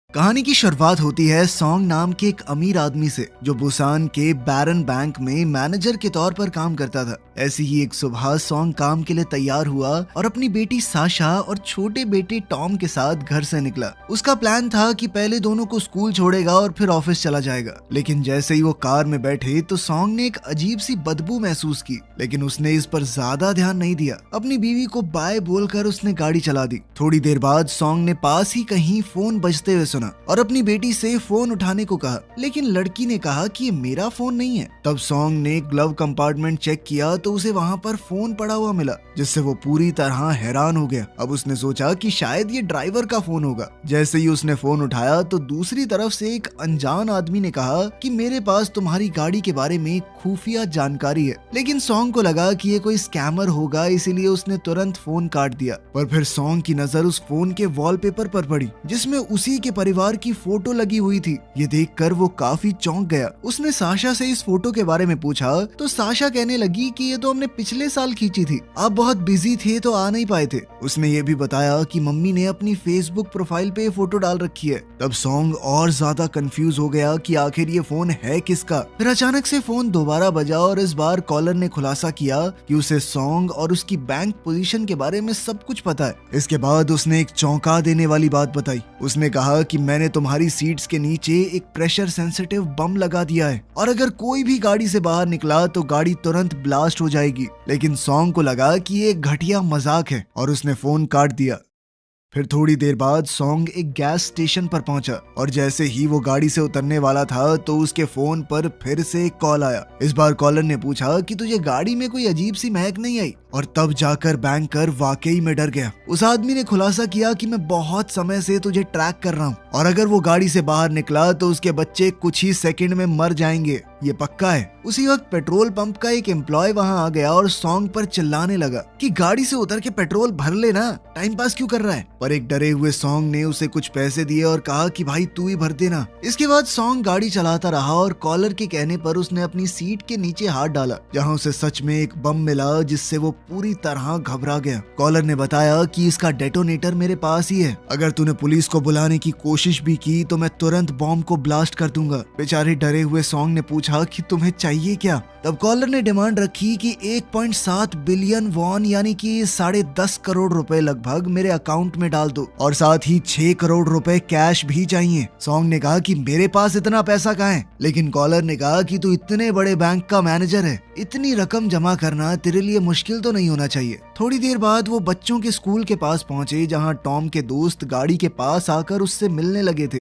कहानी की शुरुआत होती है सॉन्ग नाम के एक अमीर आदमी से जो बुसान के बैरन बैंक में मैनेजर के तौर पर काम करता था। ऐसी ही एक सुबह सॉन्ग काम के लिए तैयार हुआ और अपनी बेटी साशा और छोटे बेटे टॉम के साथ घर से निकला। उसका प्लान था कि पहले दोनों को स्कूल छोड़ेगा और फिर ऑफिस चला जाएगा। लेकिन जैसे ही वो कार में बैठे तो सॉन्ग ने एक अजीब सी बदबू महसूस की, लेकिन उसने इस पर ज्यादा ध्यान नहीं दिया। अपनी बीवी को बाय बोलकर उसने गाड़ी चला दी। थोड़ी देर बाद सॉन्ग ने पास ही कहीं फोन बजते हुए सुना और अपनी बेटी से फोन उठाने को कहा, लेकिन लड़की ने कहा कि ये मेरा फोन नहीं है। तब सॉन्ग ने ग्लव कंपार्टमेंट चेक किया तो उसे वहाँ पर फोन पड़ा हुआ मिला, जिससे वो पूरी तरह हैरान हो गया। अब उसने सोचा कि शायद ये ड्राइवर का फोन होगा। जैसे ही उसने फोन उठाया तो दूसरी तरफ से एक अनजान आदमी ने कहा कि मेरे पास तुम्हारी गाड़ी के बारे में खुफिया जानकारी है। लेकिन सॉन्ग को लगा कि ये कोई स्कैमर होगा, इसीलिए उसने तुरंत फोन काट दिया। पर फिर सॉन्ग की नजर उस फोन के वॉलपेपर पर पड़ी, जिसमें उसी के परिवार की फोटो लगी हुई थी। ये देखकर वो काफी चौंक गया। उसने साशा से इस फोटो के बारे में पूछा तो साशा कहने लगी कि ये तो हमने पिछले साल खींची थी, आप बहुत बिजी थे तो आ नहीं पाए थे। उसने ये भी बताया कि मम्मी ने अपनी फेसबुक प्रोफाइल पे फोटो डाल रखी है। तब सॉन्ग और ज्यादा कंफ्यूज हो गया कि आखिर ये फोन है किसका। फिर अचानक से फोन दोबारा बजा और इस बार कॉलर ने खुलासा किया कि उसे सॉन्ग और उसकी बैंक पोजीशन के बारे में सब कुछ पता है। इसके बाद उसने एक चौंका देने वाली बात बताई। उसने कहा कि मैंने तुम्हारी सीट्स के नीचे एक प्रेशर सेंसिटिव बम लगा दिया है और अगर कोई भी गाड़ी से बाहर निकला तो गाड़ी तुरंत ब्लास्ट हो जाएगी। लेकिन सॉन्ग को लगा कि ये एक घटिया मजाक है और उसने फोन काट दिया। फिर थोड़ी देर बाद सॉन्ग एक गैस स्टेशन पर पहुंचा और जैसे ही वो गाड़ी से उतरने वाला था तो उसके फोन पर फिर से एक कॉल आया। इस बार कॉलर ने पूछा कि तुझे गाड़ी में कोई अजीब सी महक नहीं आई, और तब जाकर बैंकर वाकई में डर गया। उस आदमी ने खुलासा किया कि मैं बहुत समय से तुझे ट्रैक कर रहा हूँ और अगर वो गाड़ी से बाहर निकला तो उसके बच्चे कुछ ही सेकंड में मर जाएंगे, ये पक्का है। उसी वक्त पेट्रोल पंप का एक एम्प्लॉय वहां आ गया और सॉन्ग पर चिल्लाने लगा कि गाड़ी से उतर के पेट्रोल भर लेना, टाइम पास क्यों कर रहा है। पर एक डरे हुए सॉन्ग ने उसे कुछ पैसे दिए और कहा कि भाई तू ही भर देना। इसके बाद सॉन्ग गाड़ी चलाता रहा और कॉलर के कहने पर उसने अपनी सीट के नीचे हाथ डाला, जहां उसे सच में एक बम मिला, जिससे वो पूरी तरह घबरा गया। कॉलर ने बताया कि इसका डेटोनेटर मेरे पास ही है, अगर तूने पुलिस को बुलाने की कोशिश भी की तो मैं तुरंत बॉम्ब को ब्लास्ट कर दूंगा। बेचारे डरे हुए सॉन्ग ने पूछा कि तुम्हें चाहिए क्या। तब कॉलर ने डिमांड रखी कि 1.7 बिलियन वॉन यानी कि 10.5 करोड़ रुपए लगभग मेरे अकाउंट में डाल दो और साथ ही 6 करोड़ रुपए कैश भी चाहिए। सॉन्ग ने कहा कि मेरे पास इतना पैसा कहाँ है, लेकिन कॉलर ने कहा कि तू इतने बड़े बैंक का मैनेजर है, इतनी रकम जमा करना तेरे लिए मुश्किल तो नहीं होना चाहिए। थोड़ी देर बाद वो बच्चों के स्कूल के पास पहुंचे, जहां टॉम के दोस्त गाड़ी के पास आकर उससे मिलने लगे थे।